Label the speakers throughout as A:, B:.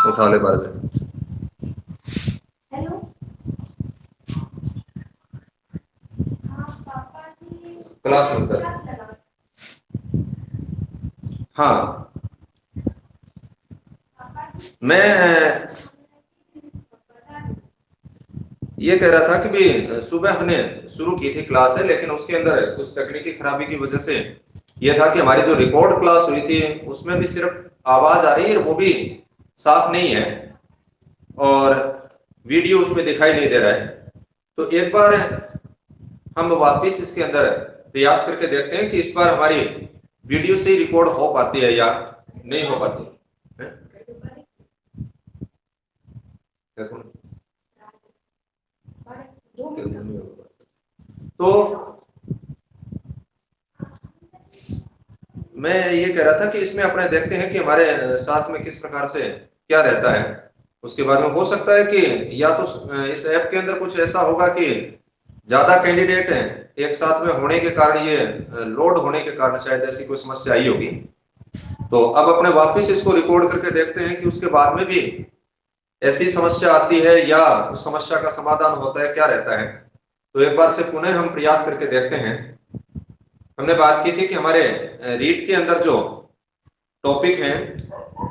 A: उठा ले बाहर से।
B: हेलो। हाँ पापा जी
A: क्लास में कर।
B: क्लास लगा।
A: हाँ
B: पापा जी
A: मैं ये कह रहा था कि भी सुबह हमने शुरू की थी क्लास है, लेकिन उसके अंदर कुछ तकनीकी खराबी की वजह से ये था कि हमारी जो रिकॉर्ड क्लास हुई थी उसमें भी सिर्फ आवाज आ रही है, वो भी साफ नहीं है और वीडियो उसमें दिखाई नहीं दे रहा है। तो एक बार हम वापस इसके अंदर प्रयास करके देखते हैं कि इस बार हमारी वीडियो से ही रिकॉर्ड हो पाती है या नहीं हो पाती है। तो मैं ये कह रहा था कि इसमें अपने देखते हैं कि हमारे साथ में किस प्रकार से क्या रहता है। उसके बाद में हो सकता है कि या तो इस ऐप के अंदर कुछ ऐसा होगा कि ज्यादा कैंडिडेट हैं एक साथ में होने के कारण, ये लोड होने के कारण शायद ऐसी कोई समस्या आई होगी। तो अब अपने वापस इसको रिकॉर्ड करके देखते हैं कि उसके बाद में भी ऐसी समस्या आती है या उस समस्या का समाधान होता है, क्या रहता है। तो एक बार से पुनः हम प्रयास करके देखते हैं। हमने बात की थी कि हमारे रीट के अंदर जो टॉपिक हैं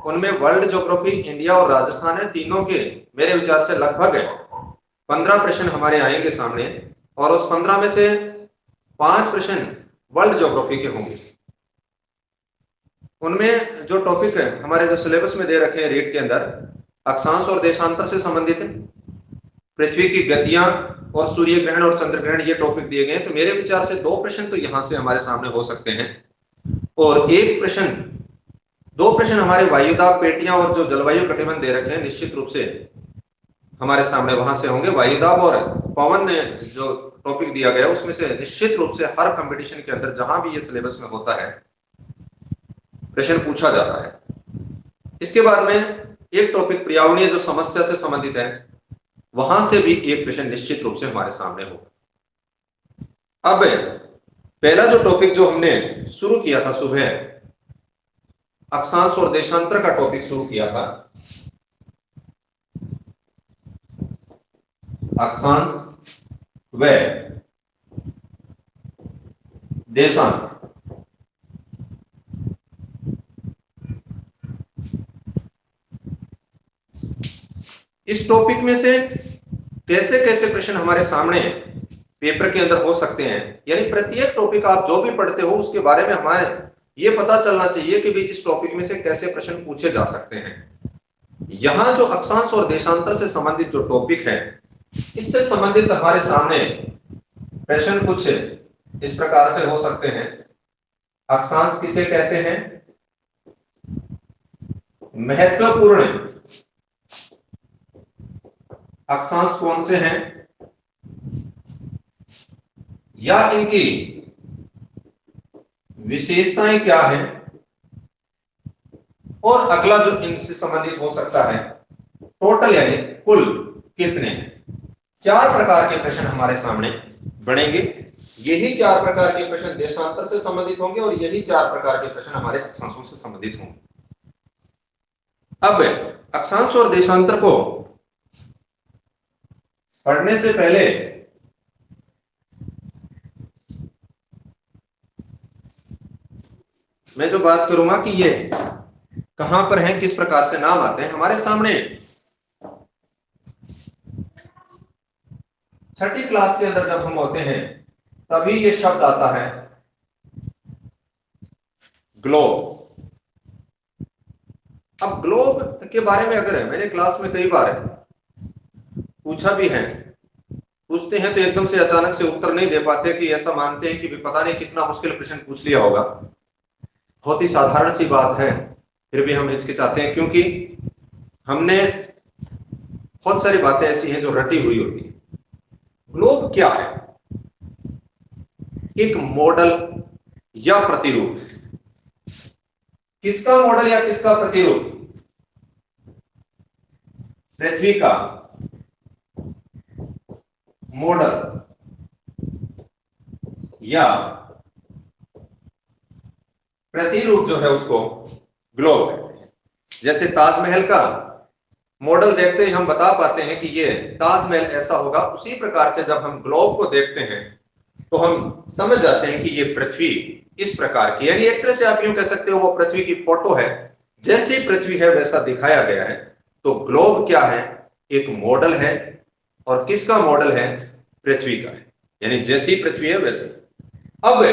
A: उनमें वर्ल्ड ज्योग्राफी, इंडिया और राजस्थान है, तीनों के मेरे विचार से लगभग 15 प्रश्न हमारे आएंगे सामने, और उस 15 में से 5 प्रश्न वर्ल्ड ज्योग्राफी के होंगे। उनमें जो टॉपिक है हमारे जो सिलेबस में दे रखे हैं रीट के अंदर, अक्षांश और देशांतर से संबंधित है, पृथ्वी की गतियां और सूर्य ग्रहण और चंद्र ग्रहण, ये टॉपिक दिए गए हैं। तो मेरे विचार से 2 प्रश्न तो यहां से हमारे सामने हो सकते हैं, और एक प्रश्न, 2 प्रश्न हमारे वायुदाब पेटियां और जो जलवायु कटिबंध दे रखे हैं निश्चित रूप से हमारे सामने वहां से होंगे। वायुदाब और पवन ने जो टॉपिक दिया गया उसमें से निश्चित रूप से हर कंपटीशन के अंदर जहां भी ये सिलेबस में होता है प्रश्न पूछा जाता है। इसके बाद में एक टॉपिक पर्यावरणीय जो समस्या से संबंधित है, वहां से भी एक प्रश्न निश्चित रूप से हमारे सामने होगा। अब पहला जो टॉपिक जो हमने शुरू किया था सुबह, अक्षांश और देशांतर का टॉपिक शुरू किया था। अक्षांश व देशांतर, इस टॉपिक में से कैसे कैसे प्रश्न हमारे सामने पेपर के अंदर हो सकते हैं, यानी प्रत्येक टॉपिक आप जो भी पढ़ते हो उसके बारे में हमारे ये पता चलना चाहिए कि भी इस टॉपिक में से कैसे प्रश्न पूछे जा सकते हैं। यहां जो अक्षांश और देशांतर से संबंधित जो टॉपिक है, इससे संबंधित हमारे सामने प्रश्न कुछ इस प्रकार से हो सकते हैं। अक्षांश किसे कहते हैं? महत्वपूर्ण अक्षांश कौन से हैं या इनकी विशेषताएं क्या हैं, और अगला जो इनसे संबंधित हो सकता है, टोटल यानी कुल कितने हैं। 4 प्रकार के प्रश्न हमारे सामने बनेंगे। यही 4 प्रकार के प्रश्न देशांतर से संबंधित होंगे और यही 4 प्रकार के प्रश्न हमारे अक्षांशों से संबंधित होंगे। अब अक्षांश और देशांतर को पढ़ने से पहले मैं जो बात करूंगा कि ये कहां पर है, किस प्रकार से नाम आते हैं हमारे सामने। 6ठी क्लास के अंदर जब हम होते हैं तभी ये शब्द आता है ग्लोब। अब ग्लोब के बारे में अगर मैंने क्लास में कई बार पूछा भी है, पूछते हैं तो एकदम से अचानक से उत्तर नहीं दे पाते, कि ऐसा मानते हैं कि पता नहीं कितना मुश्किल प्रश्न पूछ लिया होगा। बहुत ही साधारण सी बात है, फिर भी हम हिचकिचाते हैं क्योंकि हमने बहुत सारी बातें ऐसी हैं जो रटी हुई होती है। ग्लोब क्या है? एक मॉडल या प्रतिरूप। किसका मॉडल या किसका प्रतिरूप? पृथ्वी का मॉडल या प्रतिरूप जो है उसको ग्लोब कहते हैं। जैसे ताजमहल का मॉडल देखते ही हम बता पाते हैं कि ये ताजमहल ऐसा होगा, उसी प्रकार से जब हम ग्लोब को देखते हैं तो हम समझ जाते हैं कि ये पृथ्वी इस प्रकार की, यानी एक तरह से आप यूं कह सकते हो वो पृथ्वी की फोटो है, जैसी पृथ्वी है वैसा दिखाया गया है। तो ग्लोब क्या है? एक मॉडल है, और किसका मॉडल है? पृथ्वी का है, यानी जैसी पृथ्वी है वैसे। अब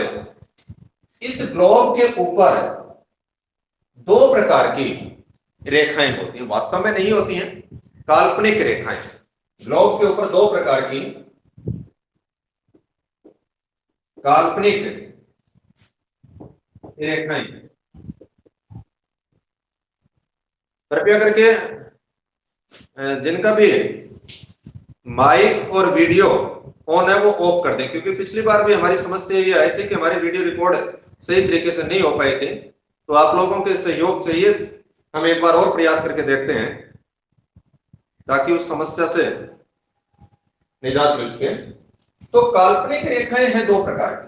A: इस ग्लोब के ऊपर दो प्रकार की रेखाएं होती हैं, वास्तव में नहीं होती हैं, काल्पनिक रेखाएं। ग्लोब के ऊपर दो प्रकार की काल्पनिक रेखाएं। कृपया करके जिनका भी माइक और वीडियो ऑन है वो ऑफ कर दें, क्योंकि पिछली बार भी हमारी समस्या ये आई थी कि हमारी वीडियो रिकॉर्ड सही तरीके से नहीं हो पाई थी। तो आप लोगों के सहयोग चाहिए, हम एक बार और प्रयास करके देखते हैं ताकि उस समस्या से निजात मिल सके। तो काल्पनिक रेखाएं हैं दो प्रकार की,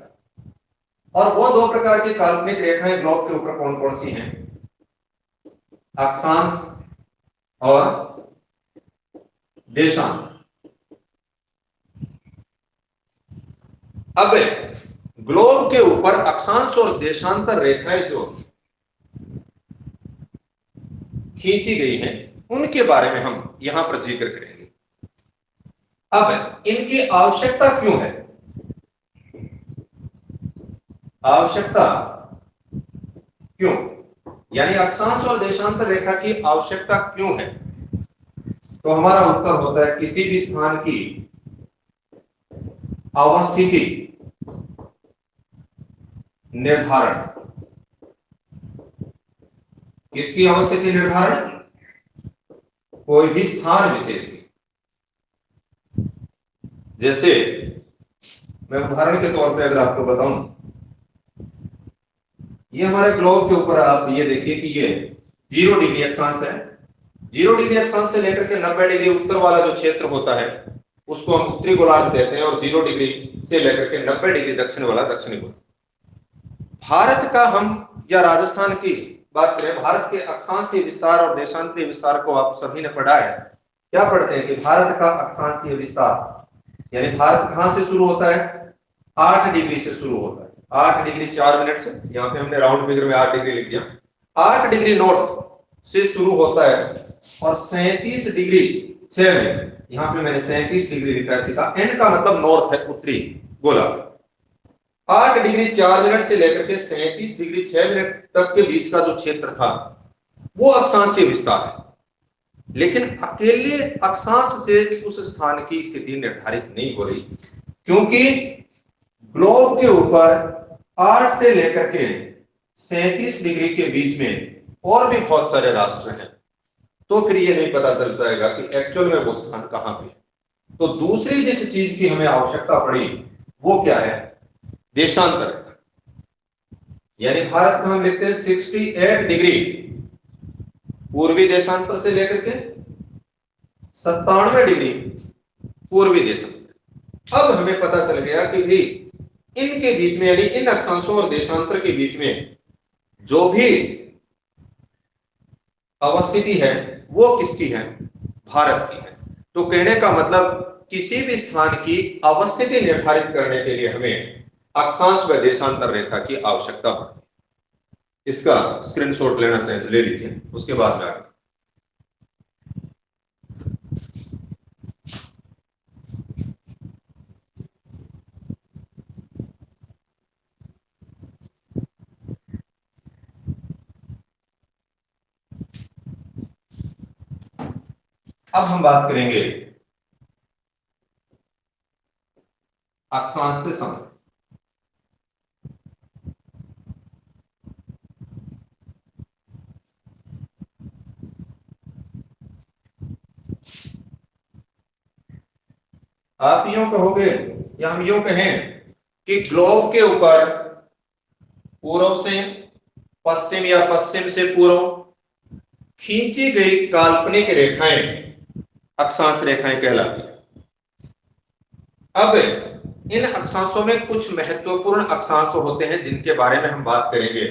A: और वो दो प्रकार की काल्पनिक रेखाएं ग्लोब के ऊपर कौन कौन सी हैं? अक्षांश और देशांतर। अब ग्लोब के ऊपर अक्षांश और देशांतर रेखाएं जो खींची गई हैं उनके बारे में हम यहां पर जिक्र करेंगे। अब इनकी आवश्यकता क्यों है? आवश्यकता क्यों, यानी अक्षांश और देशांतर रेखा की आवश्यकता क्यों है? तो हमारा उत्तर होता है किसी भी स्थान की अवस्थिति निर्धारण। किसकी अवस्थिति निर्धारण? कोई भी स्थान विशेष की। जैसे मैं उदाहरण के तौर पे अगर आपको बताऊं, ये हमारे ग्लोब के ऊपर आप ये देखिए कि ये 0 डिग्री अक्षांश है। 0 डिग्री अक्षांश से लेकर के 90 डिग्री उत्तर वाला जो क्षेत्र होता है उसको हम उत्तरी गोलार्ध कहते हैं, और 0 डिग्री से लेकर के 90 डिग्री दक्षिण वाला दक्षिणी गोलार्ध। भारत का हम या राजस्थान की बात करें, भारत के अक्षांशीय विस्तार और देशांतरीय विस्तार को आप सभी ने पढ़ा है। क्या पढ़ते हैं कि भारत का अक्षांशीय विस्तार, यानी भारत कहां से शुरू होता है? 8 डिग्री से शुरू होता है। 8 डिग्री 4 मिनट से, यहाँ पे हमने राउंड फिगर में 8 डिग्री लिख दिया। 8 डिग्री नॉर्थ से शुरू होता है और 37 डिग्री 6 मिनट, यहाँ पे मैंने 37 डिग्री लिखा है सीधा, एन का मतलब नॉर्थ है, उत्तरी गोलार्ध। 8 डिग्री 4 मिनट से लेकर के 37 डिग्री 6 मिनट तक के बीच का जो क्षेत्र था वो अक्षांशीय विस्तार है। लेकिन अकेले अक्षांश से उस स्थान की स्थिति निर्धारित नहीं हो रही, क्योंकि ग्लोब के ऊपर 8 से लेकर के 37 डिग्री के बीच में और भी बहुत सारे राष्ट्र हैं। तो फिर ये नहीं पता चल जाएगा कि एक्चुअल में वो स्थान कहां पे है। तो दूसरी जिस चीज की हमें आवश्यकता पड़ी वो क्या है? देशांतर। यानी भारत में हम लिखते हैं 68 डिग्री पूर्वी देशांतर से लेकर के 97 डिग्री पूर्वी देशांतर। अब हमें पता चल गया कि भी इनके बीच में, यानी इन अक्षांशों और देशांतर के बीच में जो भी अवस्थिति है वो किसकी है? भारत की है। तो कहने का मतलब किसी भी स्थान की अवस्थिति निर्धारित करने के लिए हमें अक्षांश व देशांतर रेखा की आवश्यकता पड़ती है। इसका स्क्रीनशॉट लेना चाहे तो ले लीजिए, उसके बाद में आगे। अब हम बात करेंगे अक्षांश से संबंधित। आप यूं कहोगे या हम यूं कहें कि ग्लोब के ऊपर पूर्व से पश्चिम या पश्चिम से पूर्व खींची गई काल्पनिक रेखाएं अक्षांश रेखाएं कहलाती हैं। अब इन अक्षांशों में कुछ महत्वपूर्ण अक्षांश होते हैं जिनके बारे में हम बात करेंगे,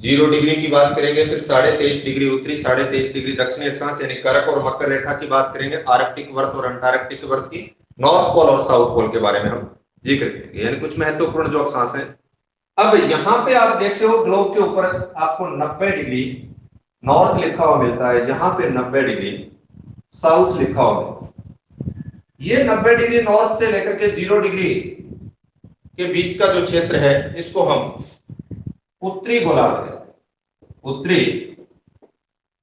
A: 0 डिग्री की बात करेंगे, फिर 23.5 डिग्री उत्तरी, 23.5 डिग्री दक्षिणी अक्षांश यानी करक और मकर रेखा की बात करेंगे, आर्कटिक वर्त और अंटार्कटिक वर्त की, नॉर्थ पोल और साउथ पोल के बारे में हम जिक्र करेंगे, यानी कुछ महत्वपूर्ण जो अक्षांश हैं। अब यहां पे आप देखते हो ग्लोब के ऊपर आपको 90 डिग्री नॉर्थ लिखा हुआ मिलता है, यहां पे 90 डिग्री साउथ लिखा हुआ मिलता है। ये 90 डिग्री नॉर्थ से लेकर के 0 डिग्री के बीच का जो क्षेत्र है इसको हम उत्तरी गोलार्ध कहते हैं, उत्तरी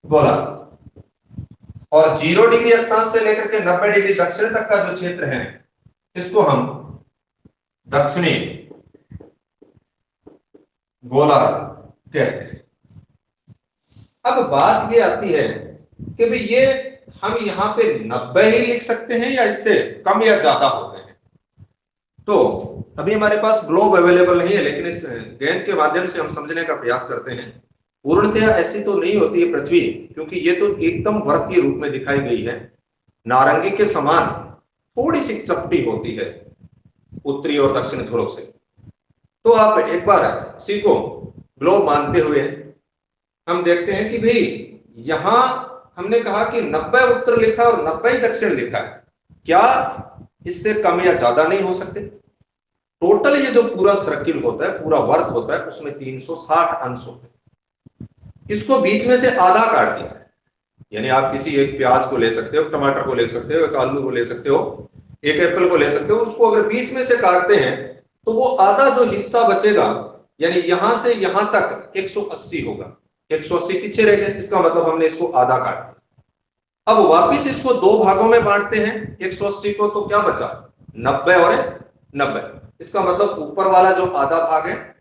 A: गोलार्ध। और 0 डिग्री अक्षांश से लेकर के 90 डिग्री दक्षिण तक का जो क्षेत्र है इसको हम दक्षिणी गोलार्ध कहते हैं। अब बात ये आती है कि भाई ये हम यहां पे 90 ही लिख सकते हैं या इससे कम या ज्यादा होते हैं। तो अभी हमारे पास ग्लोब अवेलेबल नहीं है, लेकिन इस ज्ञान के माध्यम से हम समझने का प्रयास करते हैं। पूर्णतया ऐसी तो नहीं होती है पृथ्वी, क्योंकि ये तो एकदम वर्तीय रूप में दिखाई गई है, नारंगी के समान थोड़ी सी चपटी होती है उत्तरी और दक्षिण ध्रुव से। तो आप एक बार इसी को ग्लोब मानते हुए हम देखते हैं कि भाई यहां हमने कहा कि 90 उत्तर लिखा और 90 दक्षिण लिखा है, क्या इससे कम या ज्यादा नहीं हो सकते? टोटल ये जो पूरा सर्किल होता है, पूरा वर्त होता है, उसमें 360 अंश होते हैं। इसको बीच में से आधा काट दिया जाए, यानी आप किसी एक प्याज को ले सकते हो, टमाटर को ले सकते हो, एक आलू को ले सकते हो, एक एप्पल को ले सकते हो, उसको अगर बीच में से काटते हैं तो वो आधा जो हिस्सा बचेगा, यानी यहां से यहां तक 180 होगा, 180 पीछे रह गए, इसका मतलब हमने इसको आधा काट दिया। अब वापिस इसको दो भागों में बांटते हैं 180 को, तो क्या बचा? 90 और 90। इसका मतलब ऊपर वाला जो आधा भाग है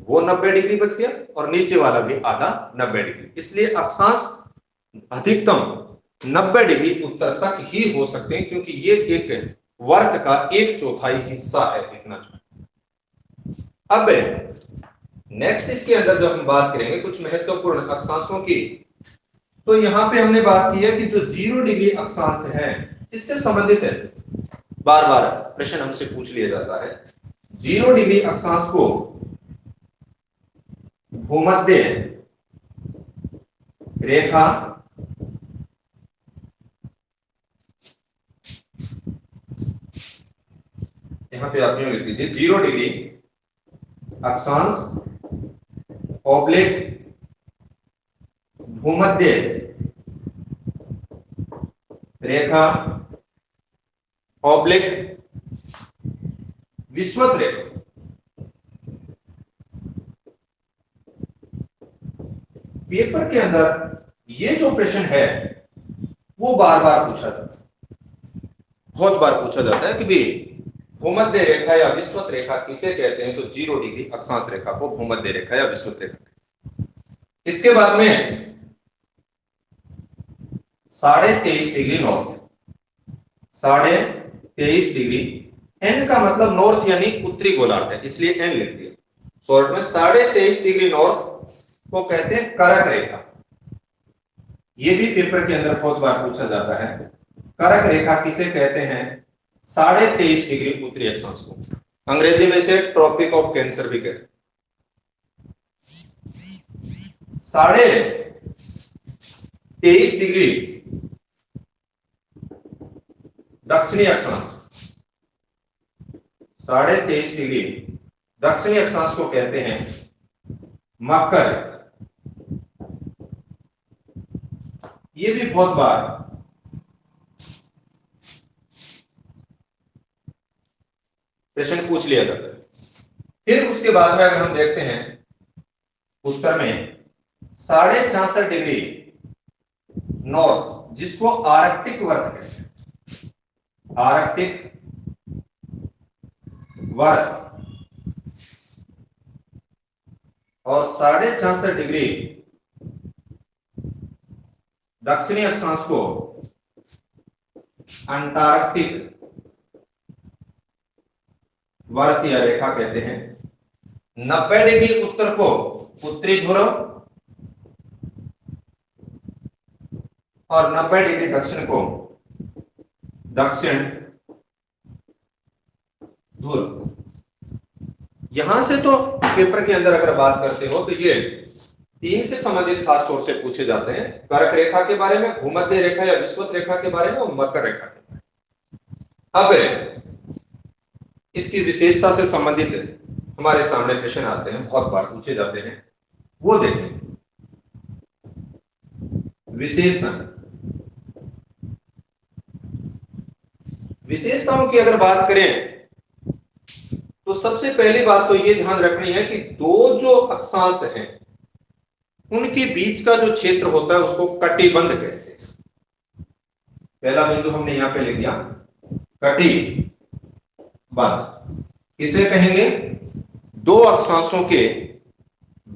A: वो 90 डिग्री बच गया और नीचे वाला भी आधा 90 डिग्री। इसलिए अक्षांश अधिकतम 90 डिग्री उत्तर तक ही हो सकते हैं, क्योंकि ये एक वर्त का 1/4 हिस्सा है, इतना जो। अब नेक्स्ट इसके अंदर जब हम बात करेंगे कुछ महत्वपूर्ण अक्षांशों की, तो यहां पे हमने बात की है कि जो 0 डिग्री अक्षांश है इससे संबंधित है, बार बार प्रश्न हमसे पूछ लिया जाता है। 0 डिग्री अक्षांश को भूमध्य रेखा यहां पे आप यूं लिख दीजिए, 0 डिग्री अक्षांश ऑब्लिक भूमध्य रेखा ऑब्लिक विषुवत रेखा। पेपर के अंदर ये जो प्रश्न है वो बार बार पूछा जाता है, बहुत बार पूछा जाता है कि भाई भूमध्य रेखा या विषुवत रेखा किसे कहते हैं? तो 0 डिग्री अक्षांश रेखा को भूमध्य रेखा या विषुवत रेखा। इसके बाद में 23.5 डिग्री नॉर्थ, 23.5 डिग्री, एन का मतलब नॉर्थ यानी उत्तरी गोलार्ध है, इसलिए एन लिख दिया शॉर्ट में। 23.5 डिग्री नॉर्थ को कहते हैं करक रेखा। यह भी पेपर के अंदर बहुत बार पूछा जाता है, करक रेखा किसे कहते हैं? 23.5 डिग्री उत्तरी अक्षांश को अंग्रेजी में से ट्रॉपिक ऑफ कैंसर भी कहते हैं। 23.5 डिग्री दक्षिणी अक्षांश, 23.5 डिग्री दक्षिणी अक्षांश को कहते हैं मकर। ये भी बहुत बार प्रश्न पूछ लिया जाता है। फिर उसके बाद में अगर हम देखते हैं उत्तर में 66.5 डिग्री नॉर्थ, जिसको आर्कटिक वर्त कहते हैं, आर्कटिक वर्त, और 66.5 डिग्री दक्षिणी अक्षांश को अंटार्कटिक वर्त या रेखा कहते हैं। 90 डिग्री उत्तर को उत्तरी ध्रुव और 90 डिग्री दक्षिण को दक्षिण ध्रुव। यहां से तो पेपर के अंदर अगर बात करते हो तो ये 3 से संबंधित खास तौर से पूछे जाते हैं, कर्क रेखा के बारे में, भूमध्य रेखा या विषुवत रेखा के बारे में और मकर रेखा के बारे में। अब इसकी विशेषता से संबंधित हमारे सामने प्रश्न आते हैं, बहुत बार पूछे जाते हैं, वो देखें। विशेषताओं की अगर बात करें तो सबसे पहली बात तो ये ध्यान रखनी है कि दो जो अक्षांश हैं उनके बीच का जो क्षेत्र होता है उसको कटिबंध कहते हैं। पहला बिंदु हमने यहां पे लिख दिया, कटिबंध। इसे कहेंगे दो अक्षांशों के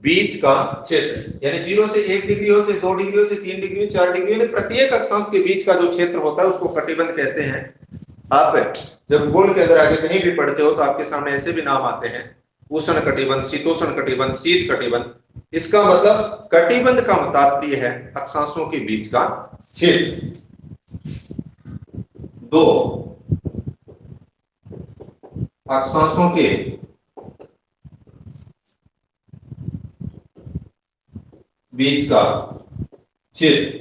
A: बीच का क्षेत्र, यानी 0 से 1 डिग्री हो, से 2 डिग्री हो, से 3 डिग्री हो, 4 डिग्री हो, प्रत्येक अक्षांश के बीच का जो क्षेत्र होता है उसको कटिबंध कहते हैं। आप जब भूगोल के अंदर आगे कहीं भी पढ़ते हो तो आपके सामने ऐसे भी नाम आते हैं, उष्ण कटिबंध, शीतोष्ण कटिबंध, शीत कटिबंध। इसका मतलब कटिबंध का तात्पर्य है अक्षांशों के बीच का क्षेत्र। दो अक्षांशों के बीच का क्षेत्र।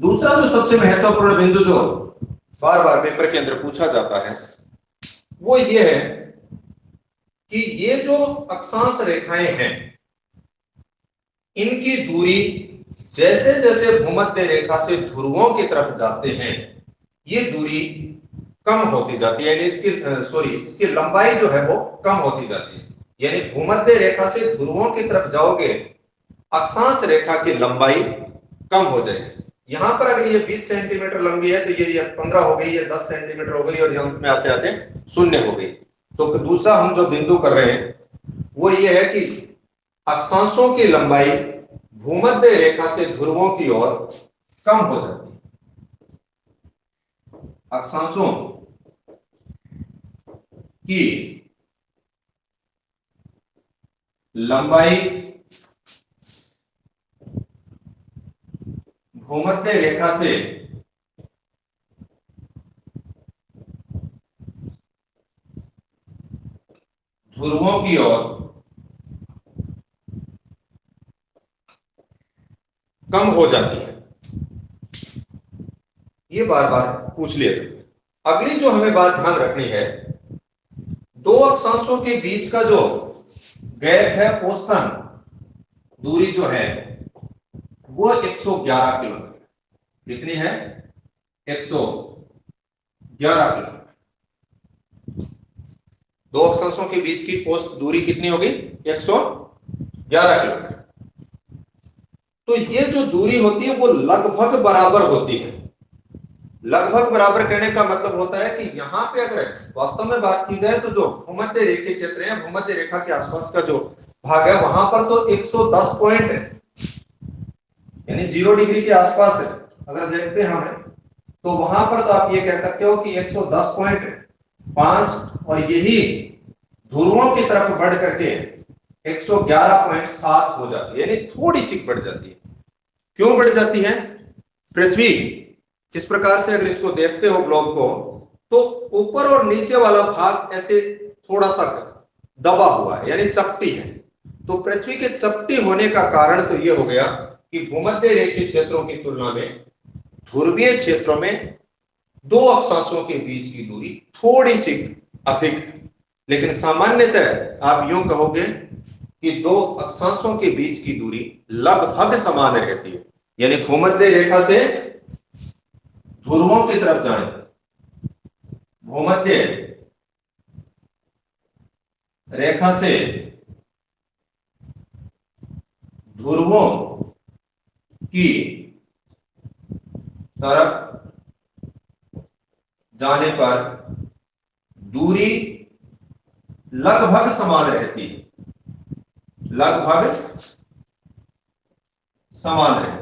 A: दूसरा जो सबसे महत्वपूर्ण बिंदु जो बार बार पेपर के अंदर पूछा जाता है वो ये है कि ये जो अक्षांश रेखाएं हैं इनकी दूरी जैसे जैसे भूमध्य रेखा से ध्रुवों की तरफ जाते हैं ये दूरी कम होती जाती है, यानी इसकी लंबाई जो है वो कम होती जाती है। यानी भूमध्य रेखा से ध्रुवों की तरफ जाओगे अक्षांश रेखा की लंबाई कम हो जाएगी। यहां पर अगर ये 20 सेंटीमीटर लंबी है तो ये 15 हो गई, ये 10 सेंटीमीटर हो गई और अंत में आते आते 0 हो गई। तो दूसरा हम जो बिंदु कर रहे हैं वो ये है कि अक्षांशों की लंबाई भूमध्य रेखा से ध्रुवों की ओर कम हो जाती है। अक्षांशों की लंबाई भूमध्य रेखा से ध्रुवों की ओर कम हो जाती है। ये बार बार पूछ लिया जाता है। अगली जो हमें बात ध्यान रखनी है, दो अक्षांशों के बीच का जो गैप है औसतन दूरी जो है वो 111 किलोमीटर। कितनी है? 111 किलोमीटर। दो अक्षांशों के बीच की औसत दूरी कितनी होगी? 111 किलोमीटर। तो ये जो दूरी होती है वो लगभग बराबर होती है। लगभग बराबर कहने का मतलब होता है कि यहां पे अगर वास्तव में बात की जाए तो जो भूमध्य रेखा क्षेत्र है, भूमध्य रेखा के आसपास का जो भाग है वहां पर तो 110 पॉइंट है, यानी 0 डिग्री के आसपास है। अगर देखते हैं हमें तो वहां पर तो आप ये कह सकते हो कि 110.5 और यही ध्रुवों की तरफ बढ़ करके 111.7 हो जाती है, यानी थोड़ी सी बढ़ जाती है। क्यों बढ़ जाती है? पृथ्वी इस प्रकार से अगर इसको देखते हो ग्लोब को तो ऊपर और नीचे वाला भाग ऐसे थोड़ा सा दबा हुआ है, यानी चपटी है। तो पृथ्वी के चपटी होने का कारण तो यह हो गया कि भूमध्य रेखीय क्षेत्रों की तुलना में ध्रुवीय क्षेत्रों में दो अक्षांशों के बीच की दूरी थोड़ी सी अधिक है। लेकिन सामान्यतः आप यूं कहोगे कि दो अक्षांशों के बीच की दूरी लगभग समान रहती है, यानी भूमध्य रेखा से ध्रुवों की तरफ जाने, भूमध्य रेखा से ध्रुवों की तरफ जाने पर दूरी लगभग समान रहती है, लगभग समान रहती है।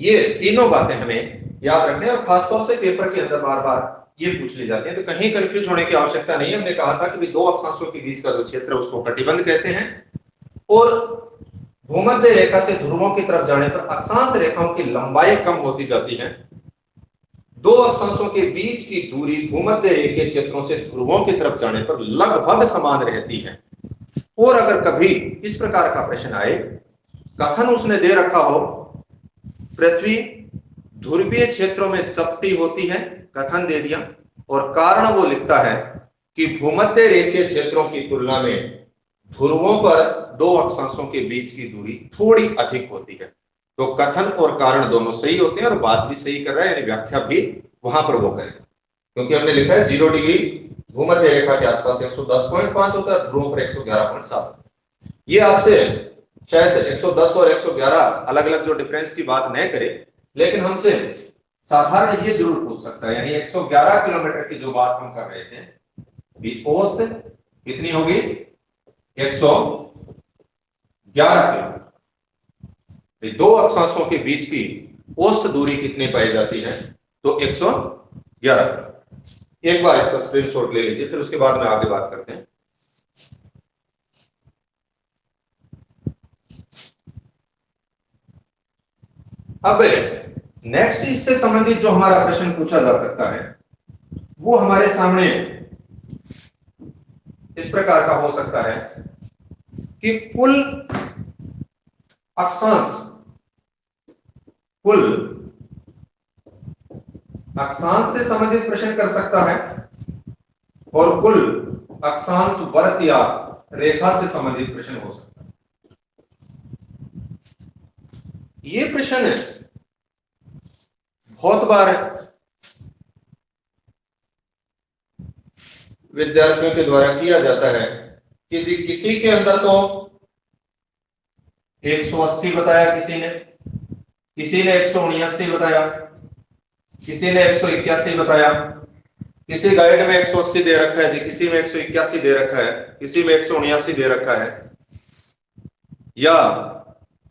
A: ये तीनों बातें हमें याद रखनी है और खासतौर से पेपर के अंदर बार बार ये पूछ ली जाती है, तो कहीं कंफ्यूज होने की आवश्यकता नहीं है। हमने कहा था कि दो अक्षांशों के बीच का जो क्षेत्र है उसको कटिबंध कहते हैं और भूमध्य रेखा से ध्रुवों की तरफ जाने पर अक्षांश रेखाओं की लंबाई कम होती जाती है। दो अक्षांशों के बीच की दूरी भूमध्य रेखीय क्षेत्रों से ध्रुवों की तरफ जाने पर लगभग समान रहती है। और अगर कभी इस प्रकार का प्रश्न आए, कथन उसने दे रखा हो पृथ्वी ध्रुवीय क्षेत्रों में चपटी होती है, कथन दे दिया, और कारण वो लिखता है कि भूमध्य रेखीय क्षेत्रों की तुलना में ध्रुवों पर दो अक्षांशों के बीच की दूरी थोड़ी अधिक होती है। तो कथन और कारण दोनों सही होते हैं और बात भी सही कर रहा है, यानी व्याख्या भी वहां पर वो करेगा, क्योंकि हमने लिखा है 0 डिग्री भूमध्य रेखा के आसपास 110.5 होता है, ध्रुवों पर 111.7। ये आपसे शायद 110 और 111 अलग अलग जो डिफरेंस की बात न करे, लेकिन हमसे साधारण ये जरूर पूछ सकता है, यानी 111 किलोमीटर की जो बात हम कर रहे थे, औसत कितनी होगी? 111 किलोमीटर। दो अक्षांशों के बीच की औसत दूरी कितनी पाई जाती है? तो 111। एक बार इसका स्क्रीनशॉट ले लीजिए, फिर उसके बाद में आगे बात करते हैं। अब नेक्स्ट इससे संबंधित जो हमारा प्रश्न पूछा जा सकता है वो हमारे सामने इस प्रकार का हो सकता है कि कुल अक्षांश से संबंधित प्रश्न कर सकता है और कुल अक्षांश वर्त या रेखा से संबंधित प्रश्न हो सकता है। ये प्रश्न बहुत बार विद्यार्थियों के द्वारा किया जाता है कि जी किसी के अंदर तो 180 बताया, किसी ने 179 बताया, किसी ने 181 बताया, किसी गाइड में 180 दे रखा है जी, किसी में 181 दे रखा है, किसी में 179 दे रखा है, या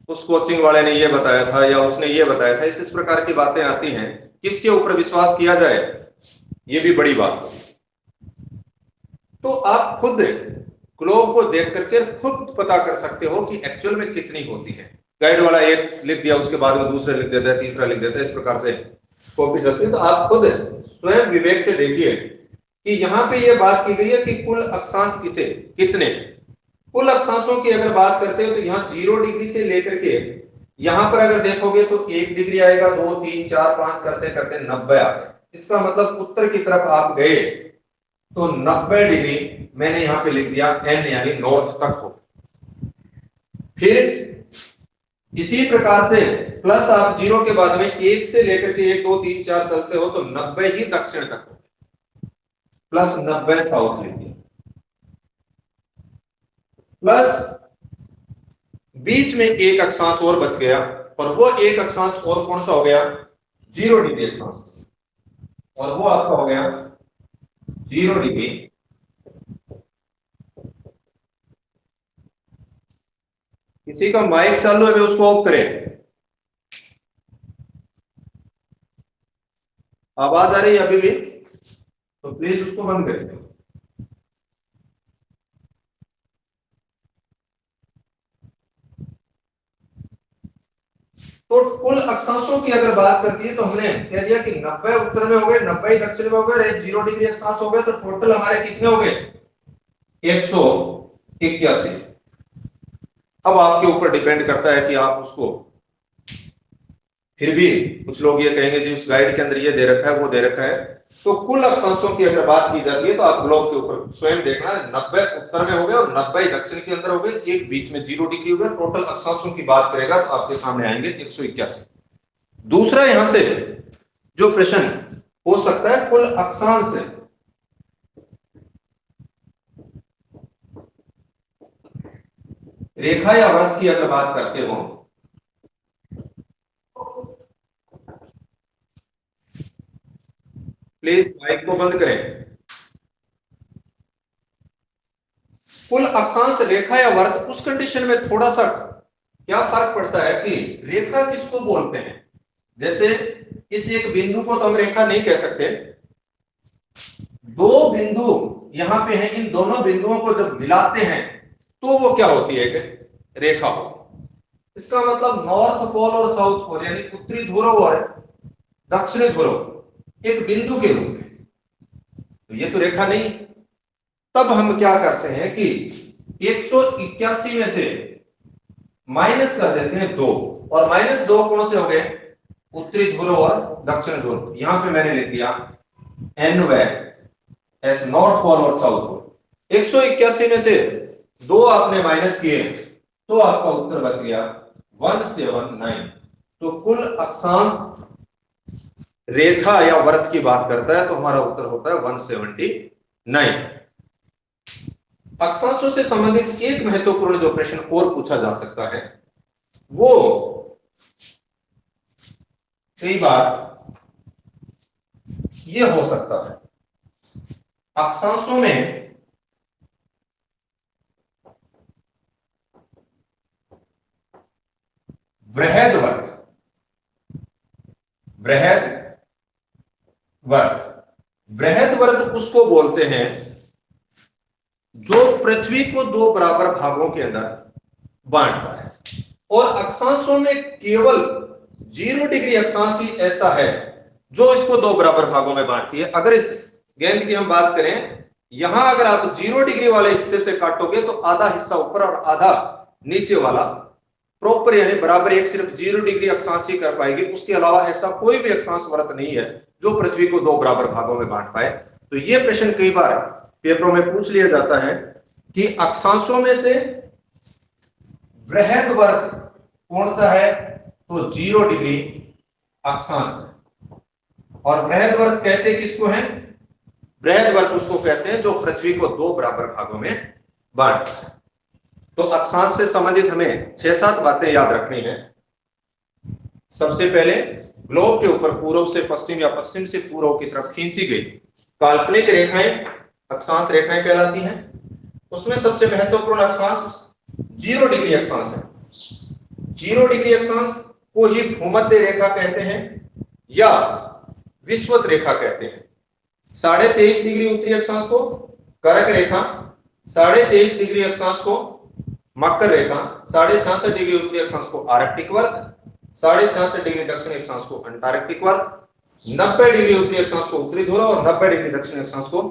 A: उस कोचिंग वाले ने ये बताया था या उसने ये बताया था। इस प्रकार की बातें आती हैं, किसके ऊपर विश्वास किया जाए, ये भी बड़ी बात है। तो आप खुद ग्लोब को देख करके खुद पता कर सकते हो कि एक्चुअल में कितनी होती है। गाइड वाला एक लिख दिया, उसके बाद में दूसरा लिख देता है, तीसरा लिख देता है, इस प्रकार से कॉपी चलती है। तो आप खुद स्वयं विवेक से देखिए कि यहां पे ये बात की गई है कि कुल अक्षांश कितने। कुल अक्षांशों की अगर बात करते हो तो यहाँ 0 डिग्री से लेकर के यहां पर अगर देखोगे तो 1 डिग्री आएगा, 2, 3, 4, 5 करते करते 90 आ गए। इसका मतलब उत्तर की तरफ आप गए तो 90 डिग्री मैंने यहां पे लिख दिया एन, यानी नॉर्थ तक हो। फिर इसी प्रकार से प्लस आप 0 के बाद में 1 से लेकर के 1, 2, 3, 4 चलते हो तो 90 ही दक्षिण तक हो, प्लस 90 साउथ लिख दिया। प्लस बीच में एक अक्षांश और बच गया, और वो एक अक्षांश और कौन सा हो गया? 0 डिग्री अक्षांश, और वो आपका हो गया 0 डिग्री। किसी का माइक चालू है, वे उसको ऑफ करें। आवाज आ रही है अभी भी? तो प्लीज उसको बंद करें। तो कुल अक्षांशों की अगर बात करती है तो हमने कह दिया कि 90 उत्तर में हो गए, 90 दक्षिण में हो गए, 0 डिग्री अक्षांश हो गए, तो टोटल हमारे कितने हो गए? 181। अब आपके ऊपर डिपेंड करता है कि आप उसको, फिर भी कुछ लोग ये कहेंगे जी उस गाइड के अंदर ये दे रखा है, वो दे रखा है। तो कुल अक्षांशों की अगर बात की जाती है तो आप ब्लॉक के ऊपर स्वयं देखना है, 90 उत्तर में हो गए और 90 दक्षिण के अंदर हो गए, एक बीच में 0 डिग्री हो गया। टोटल अक्षांशों की बात करेगा तो आपके सामने आएंगे 181। दूसरा यहां से जो प्रश्न हो सकता है, कुल अक्षांश रेखा या वृत्त की अगर बात करते हो, प्लीज माइक को बंद करें। कुल अक्षांश रेखा या वृत्त, उस कंडीशन में थोड़ा सा क्या फर्क पड़ता है कि रेखा किसको बोलते हैं। जैसे इस एक बिंदु को तो हम रेखा नहीं कह सकते, दो बिंदु यहां पे हैं, इन दोनों बिंदुओं को जब मिलाते हैं तो वो क्या होती है? एक रेखा होती। इसका मतलब नॉर्थ पोल और साउथ पोल, यानी उत्तरी ध्रुव और दक्षिणी ध्रुव, एक बिंदु के रूप में, तो ये तो रेखा नहीं। तब हम क्या करते हैं कि 181 में से माइनस कर देते हैं 2, और -2 कौन से हो गए? उत्तरी ध्रुव और दक्षिण ध्रुव। यहां पे मैंने लिख दिया एन व एस, नॉर्थ पोल और साउथ पोल। 181 में से 2 आपने माइनस किए तो आपका उत्तर बच गया 179। तो कुल अक्षांश रेखा या वृत्त की बात करता है तो हमारा उत्तर होता है 179। अक्षांशों से संबंधित एक महत्वपूर्ण जो प्रश्न और पूछा जा सकता है वो कई बार ये हो सकता है, अक्षांशों में बृहद वर्ग, बृहद वर्ग, बृहद वर्ग उसको बोलते हैं जो पृथ्वी को 2 बराबर भागों के अंदर बांटता है। और अक्षांशों में केवल 0 डिग्री अक्षांश ही ऐसा है जो इसको 2 बराबर भागों में बांटती है। अगर इस गेंद की हम बात करें, यहां अगर आप 0 डिग्री वाले हिस्से से काटोगे तो आधा हिस्सा ऊपर और आधा नीचे वाला प्रॉपर यानी बराबर एक सिर्फ 0 डिग्री अक्षांश ही कर पाएगी। उसके अलावा ऐसा कोई भी अक्षांश वृत्त नहीं है जो पृथ्वी को 2 बराबर भागों में बांट पाए। तो यह प्रश्न कई बार पेपरों में पूछ लिया जाता है कि अक्षांशों में से बृहद वर्ग कौन सा है? तो 0 डिग्री अक्षांश है। और बृहद वर्ग कहते किसको हैं? बृहद वर्ग उसको कहते हैं जो पृथ्वी को 2 बराबर भागों में बांटता है। तो अक्षांश से संबंधित हमें 6-7 बातें याद रखनी है। सबसे पहले ग्लोब के ऊपर पूर्व से पश्चिम या पश्चिम से पूर्व की तरफ खींची गई काल्पनिक रेखाएं अक्षांश रेखाएं कहलाती हैं। उसमें सबसे महत्वपूर्ण अक्षांश 0 डिग्री अक्षांश है। 0 डिग्री अक्षांश को ही भूमध्य रेखा कहते हैं या विषुवत रेखा कहते हैं। 23.5 डिग्री उत्तरी अक्षांश को कर्क रेखा, 23.5 डिग्री अक्षांश को मकर रेखा, 66.5 डिग्री उत्तरी अक्षांश को आर्कटिक वर्ग, 66.5 डिग्री दक्षिणी अक्षांश को अंटार्कटिक वर्ग, 90 डिग्री उत्तरी अक्षांश को उत्तरी ध्रुव और 90 डिग्री दक्षिणी अक्षांश को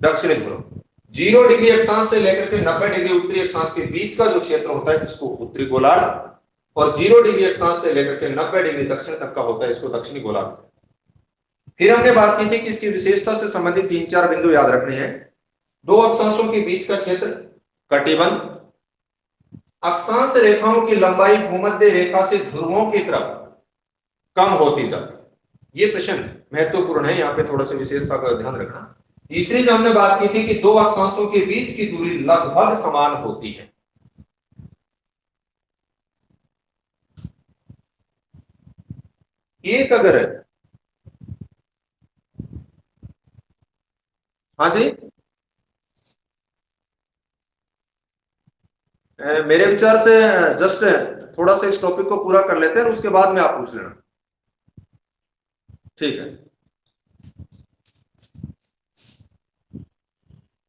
A: दक्षिणी ध्रुव। 0 डिग्री अक्षांश से लेकर के 90 डिग्री उत्तरी अक्षांश के बीच का जो क्षेत्र होता है इसको उत्तरी गोलार्ध, और 0 डिग्री अक्षांश से लेकर के 90 डिग्री दक्षिण तक का होता है इसको दक्षिणी गोलार्ध। फिर हमने बात की थी कि इसकी विशेषता से संबंधित 3-4 बिंदु याद रखने हैं। 2 अक्षांशों के बीच का क्षेत्र कटिबंध, अक्षांश रेखाओं की लंबाई भूमध्य रेखा से ध्रुवों की तरफ कम होती जाती है। ये प्रश्न महत्वपूर्ण है, यहां पे थोड़ा सा विशेषता का ध्यान रखना। तीसरी जो हमने बात की थी कि 2 अक्षांशों के बीच की दूरी लगभग समान होती है। एक अगर, हाँ जी, मेरे विचार से जस्ट थोड़ा सा इस टॉपिक को पूरा कर लेते हैं और उसके बाद में आप पूछ लेना, ठीक है?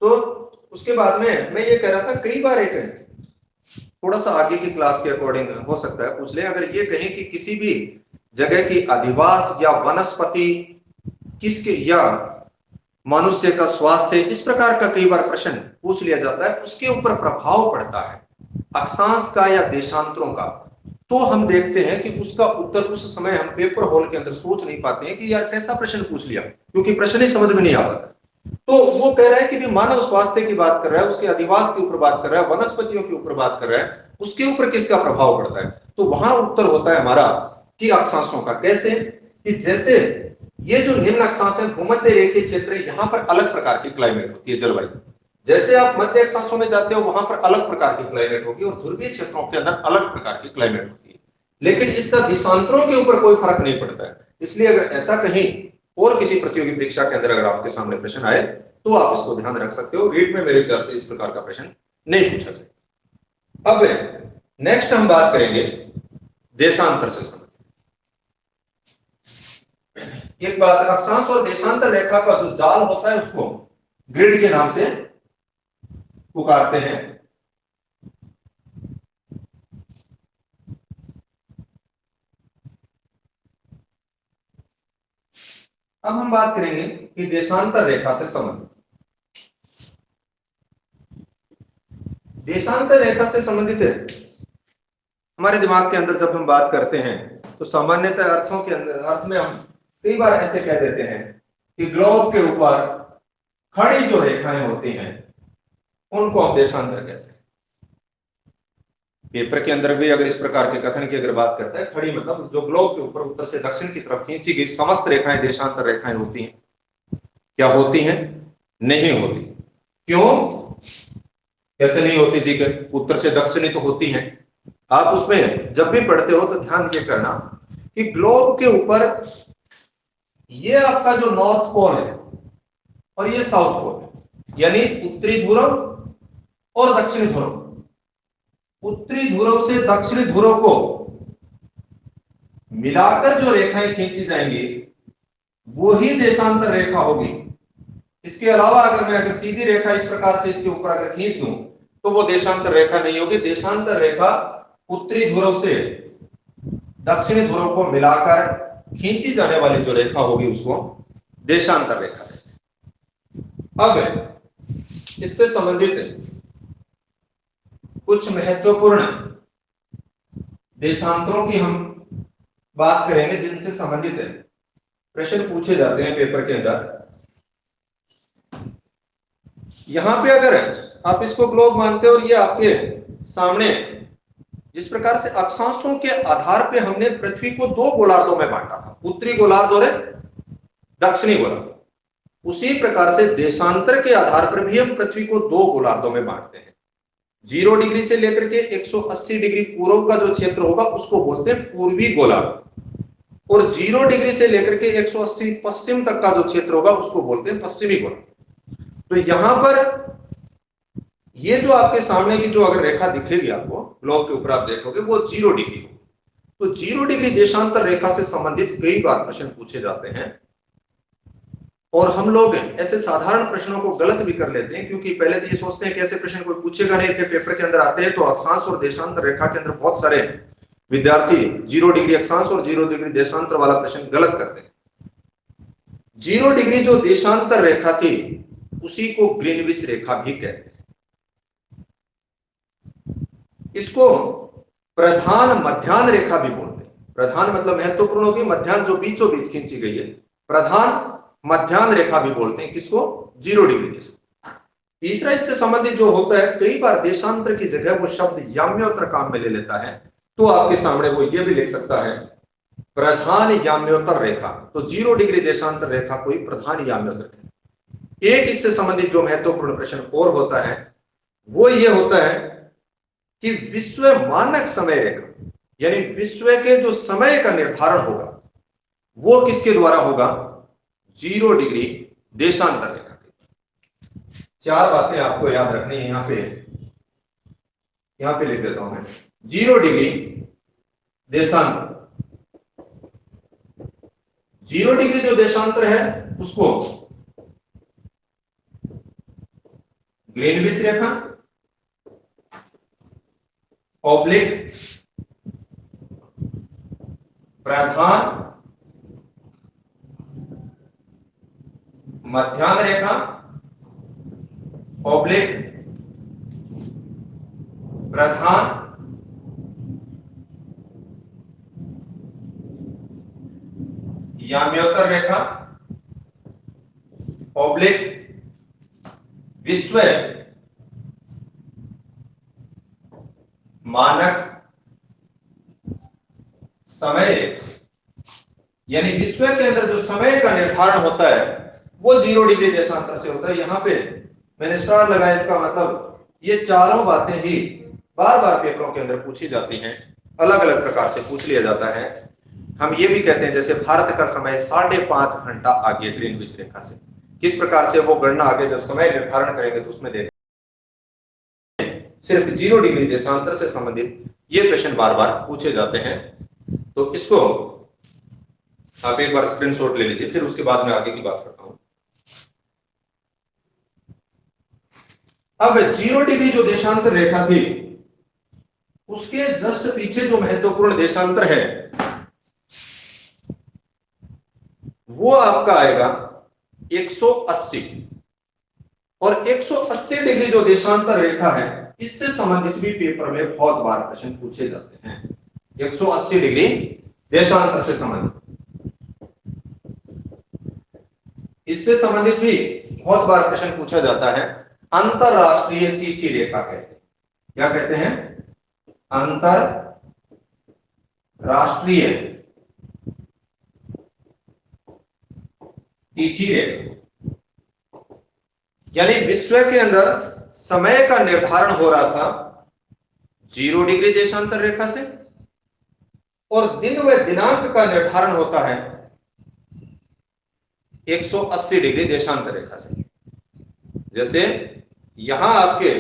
A: तो उसके बाद में मैं ये कह रहा था, कई बार एक थोड़ा सा आगे की क्लास के अकॉर्डिंग हो सकता है पूछ ले, अगर ये कहें कि किसी भी जगह की अधिवास या वनस्पति किसके या मनुष्य का स्वास्थ्य, इस प्रकार का कई बार प्रश्न पूछ लिया जाता है, उसके ऊपर प्रभाव पड़ता है अक्षांश का या देशांतरों का। तो हम देखते हैं कि उसका उत्तर उस समय हम पेपर हॉल के अंदर सोच नहीं पाते हैं कि यार कैसा प्रश्न पूछ लिया, क्योंकि प्रश्न ही समझ में नहीं आ पाता। तो वो कह रहा है कि मानव स्वास्थ्य की बात कर रहा है, उसके अधिवास के ऊपर बात कर रहा है, वनस्पतियों के ऊपर बात कर रहा है, उसके ऊपर किसका प्रभाव पड़ता है? तो वहां उत्तर होता है हमारा कि अक्षांशों का। कैसे? कि जैसे ये जो निम्न अक्षांश है भूमध्य रेखीय क्षेत्र, यहां पर अलग प्रकार की क्लाइमेट होती है, जलवायु। जैसे आप मध्य अक्षांशों में जाते हो वहां पर अलग प्रकार की क्लाइमेट होगी और ध्रुवीय क्षेत्रों के अंदर अलग प्रकार की क्लाइमेट होती है, लेकिन इसका देशांतरों के ऊपर कोई फर्क नहीं पड़ता है। इसलिए अगर ऐसा कहीं और किसी प्रतियोगी परीक्षा के अंदर अगर आपके सामने प्रश्न आए तो आप इसको ध्यान रख सकते हो। रीट में मेरे विचार से इस प्रकार का प्रश्न नहीं पूछा जाए। अब नेक्स्ट हम बात करेंगे देशांतर से संबंधित। एक बात, अक्षांश और देशांतर रेखा का जो जाल होता है उसको ग्रिड के नाम से पुकारते हैं। अब हम बात करेंगे कि देशांतर रेखा से संबंधित, देशांतर रेखा से संबंधित है हमारे दिमाग के अंदर जब हम बात करते हैं तो सामान्यतः अर्थों के अंदर अर्थ में हम कई बार ऐसे कह देते हैं कि ग्लोब के ऊपर खड़ी जो रेखाएं होती हैं उनको हम देशांतर कहते हैं। पेपर के अंदर भी अगर इस प्रकार के कथन की अगर बात करता है, खड़ी मतलब जो ग्लोब के ऊपर उत्तर से दक्षिण की तरफ खींची गई समस्त रेखाएं देशांतर रेखाएं होती हैं। क्या होती हैं? नहीं होती। क्यों? कैसे नहीं होती जी? उत्तर से दक्षिणी तो होती हैं। आप उसमें जब भी पढ़ते हो तो ध्यान ये करना कि ग्लोब के ऊपर ये आपका जो नॉर्थ पोल है और ये साउथ पोल है, यानी उत्तरी ध्रुव और दक्षिणी ध्रुव। उत्तरी ध्रुव से दक्षिणी ध्रुव को मिलाकर जो रेखाएं खींची जाएंगी वो ही देशांतर रेखा होगी। इसके अलावा अगर सीधी रेखा इस प्रकार से इसके ऊपर अगर खींच दूं तो वो देशांतर रेखा नहीं होगी। देशांतर रेखा उत्तरी ध्रुव से दक्षिणी ध्रुव को मिलाकर खींची जाने वाली जो रेखा होगी उसको देशांतर रेखा है। अब इससे संबंधित कुछ महत्वपूर्ण देशांतरों की हम बात करेंगे जिनसे संबंधित है प्रश्न पूछे जाते हैं पेपर के अंदर। यहां पे अगर आप इसको ग्लोब मानते हो और ये आपके सामने जिस प्रकार से अक्षांशों के आधार पे हमने पृथ्वी को दो गोलार्धों में बांटा था, उत्तरी गोलार्ध और दक्षिणी गोलार्ध, उसी प्रकार से देशांतर के आधार पर भी हम पृथ्वी को दो गोलार्धों में बांटते हैं। 0 डिग्री से लेकर के 180 डिग्री पूर्व का जो क्षेत्र होगा उसको बोलते हैं पूर्वी गोलार्ध और 0 डिग्री से लेकर के 180 पश्चिम तक का जो क्षेत्र होगा उसको बोलते हैं पश्चिमी गोलार्ध। तो यहां पर ये जो आपके सामने की जो अगर रेखा दिखेगी आपको ग्लोब के ऊपर आप देखोगे वो 0 डिग्री होगी। तो 0 डिग्री देशांतर रेखा से संबंधित कई बार प्रश्न पूछे जाते हैं और हम लोग ऐसे साधारण प्रश्नों को गलत भी कर लेते हैं क्योंकि पहले तो ये सोचते हैं कि ऐसे प्रश्न कोई पूछेगा नहीं, फिर पेपर के अंदर आते हैं तो अक्षांश और देशांतर रेखा के अंदर बहुत सारे विद्यार्थी 0 डिग्री अक्षांश और 0 डिग्री देशांतर वाला प्रश्न गलत करते हैं। 0 डिग्री जो देशांतर रेखा थी उसी को ग्रीनविच रेखा भी कहते हैं। इसको प्रधान मध्याह्न रेखा भी बोलते हैं। प्रधान मतलब महत्वपूर्ण होगी, मध्याह्न जो बीचों बीच खींची गई है, प्रधान मध्याह्न रेखा भी बोलते हैं। किसको? 0 डिग्री देशांतर। तीसरा इससे संबंधित जो होता है, कई बार देशांतर की जगह वो शब्द याम्योत्तर काम में ले लेता है, तो आपके सामने वो ये भी लिख सकता है प्रधान याम्योत्तर रेखा। तो 0 डिग्री देशांतर रेखा को ही प्रधान याम्योत्तर है। एक इससे संबंधित जो महत्वपूर्ण प्रश्न और होता है वो ये होता है कि विश्व मानक समय रेखा यानी विश्व के जो समय का निर्धारण होगा वो किसके द्वारा होगा? 0 डिग्री देशांतर रेखा के। 4 बातें आपको याद रखनी है। यहां पे लिख देता हूं मैं। 0 डिग्री देशांतर, 0 डिग्री जो देशांतर है उसको ग्रीनविच रेखा, ऑब्लिक प्रधान मध्याह्न रेखा, ऑब्लिक प्रधान याम्योत्तर रेखा, ऑब्लिक विश्व मानक समय रेखा। यानी विश्व के अंदर जो समय का निर्धारण होता है वो 0 डिग्री देशांतर से होता है। यहां पे मैंने स्टार लगाया, इसका मतलब ये चारों बातें ही बार बार पेपरों के अंदर पूछी जाती हैं, अलग अलग प्रकार से पूछ लिया जाता है। हम ये भी कहते हैं जैसे भारत का समय 5.5 घंटा आगे ग्रीनविच रेखा से, किस प्रकार से वो गणना आगे जब समय निर्धारण करेंगे तो उसमें देखें सिर्फ 0 डिग्री देशांतर से संबंधित ये प्रश्न बार बार पूछे जाते हैं। तो इसको आप एक बार स्क्रीनशॉट ले लीजिए, फिर उसके बाद मैं आगे की बात करता हूं। अब 0 डिग्री जो देशांतर रेखा थी उसके जस्ट पीछे जो महत्वपूर्ण देशांतर है वो आपका आएगा 180। और 180 डिग्री जो देशांतर रेखा है, इससे संबंधित भी पेपर में बहुत बार प्रश्न पूछे जाते हैं। 180 डिग्री देशांतर से संबंधित, इससे संबंधित भी बहुत बार प्रश्न पूछा जाता है। अंतरराष्ट्रीय तिथि रेखा कहते हैं। क्या कहते हैं? अंतरराष्ट्रीय तिथि रेखा, यानी विश्व के अंदर समय का निर्धारण हो रहा था 0 डिग्री देशांतर रेखा से, और दिन व दिनांक का निर्धारण होता है 180 डिग्री देशांतर रेखा से। जैसे यहां आपके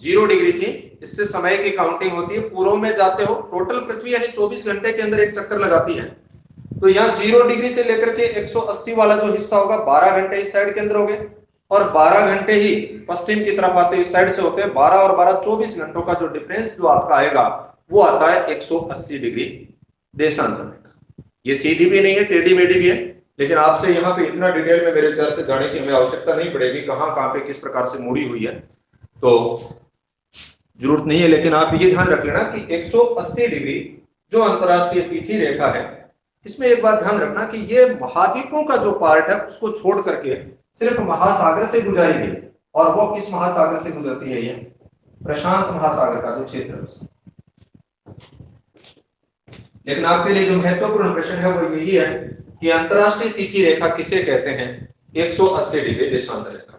A: 0 डिग्री थी, इससे समय की काउंटिंग होती है, पूर्व में जाते हो, टोटल पृथ्वी यानी 24 घंटे के अंदर एक चक्कर लगाती है, तो यहाँ 0 डिग्री से लेकर के 180 वाला जो हिस्सा होगा 12 घंटे इस साइड के अंदर हो गए, और 12 घंटे ही पश्चिम की तरफ आते इस साइड से होते हैं। 12 और 12 24 घंटों का जो डिफरेंस जो आपका आएगा वो आता है 180 डिग्री देशांतर रेखा। ये सीधी भी नहीं है, टेढ़ी मेढ़ी भी है, लेकिन आपसे यहाँ पे इतना डिटेल में मेरे विचार से जाने की हमें आवश्यकता नहीं पड़ेगी, कहाँ पे किस प्रकार से मुड़ी हुई है, तो जरूरत नहीं है। लेकिन आप ये ध्यान रख लेना कि 180 डिग्री जो अंतरराष्ट्रीय तिथि रेखा है, इसमें एक बात ध्यान रखना कि ये महाद्वीपों का जो पार्ट है उसको छोड़ करके सिर्फ महासागर से गुजारी गई। और वो किस महासागर से गुजरती है? ये प्रशांत महासागर का जो क्षेत्र है उससे। लेकिन आपके लिए जो महत्वपूर्ण प्रश्न है वो यही है कि अंतरराष्ट्रीय तिथि रेखा किसे कहते हैं? 180 डिग्री देशांतर रेखा।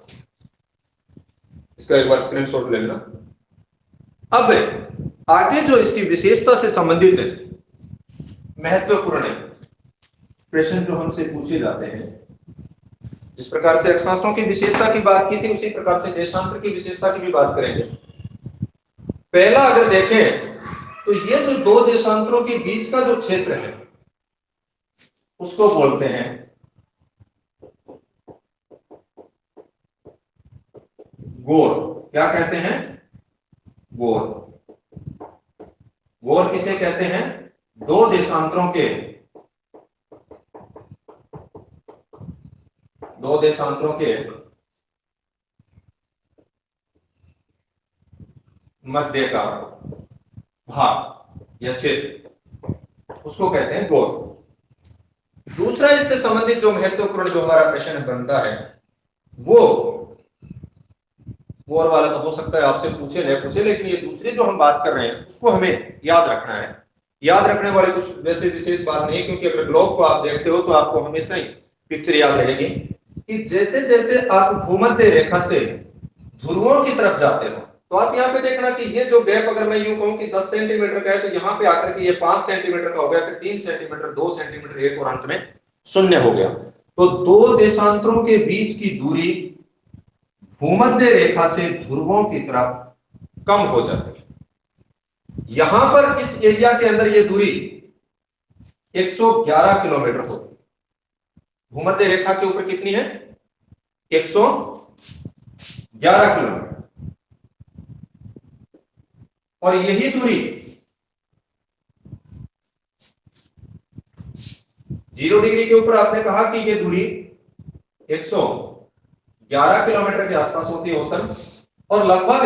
A: इसका एक बार स्क्रीनशॉट ले लेना। अब आगे जो इसकी विशेषता से संबंधित महत्वपूर्ण प्रश्न जो हमसे पूछे जाते हैं, जिस प्रकार से अक्षांशों की विशेषता की बात की थी, उसी प्रकार से देशांतर की विशेषता की भी बात करेंगे। पहला अगर देखें तो ये जो दो देशांतरों के बीच का जो क्षेत्र है उसको बोलते हैं गोर। क्या कहते हैं? गोर। गोर किसे कहते हैं? दो देशांतरों के मध्य का भाग या क्षेत्र, उसको कहते हैं गोर। दूसरा इससे संबंधित जो महत्वपूर्ण जो हमारा प्रश्न बनता है वो गोर वाला तो हो सकता है आपसे पूछे नहीं पूछे, लेकिन ये दूसरी जो हम बात कर रहे हैं उसको हमें याद रखना है। याद रखने वाली कुछ वैसे विशेष बात नहीं है, क्योंकि अगर ग्लोब को आप देखते हो तो आपको हमेशा ही पिक्चर याद रहेगी कि जैसे जैसे आप भूमध्य रेखा से ध्रुवों की तरफ जाते हो, तो आप यहाँ पे देखना कि ये जो गैप अगर मैं यूं कहूं कि 10 सेंटीमीटर का है, तो यहाँ पे आकर के ये 5 सेंटीमीटर का हो गया, फिर 3 सेंटीमीटर, 2 सेंटीमीटर, एक और अंत में 0 हो गया। तो दो देशांतरों के बीच की दूरी भूमध्य रेखा से ध्रुवों की तरफ कम हो जाती है। यहां पर इस एरिया के अंदर ये दूरी 111 किलोमीटर होती है। भूमध्य रेखा के ऊपर कितनी है? 111 किलोमीटर। और यही दूरी 0 डिग्री के ऊपर आपने कहा कि ये दूरी 111 किलोमीटर के आसपास होती है औसतन, और लगभग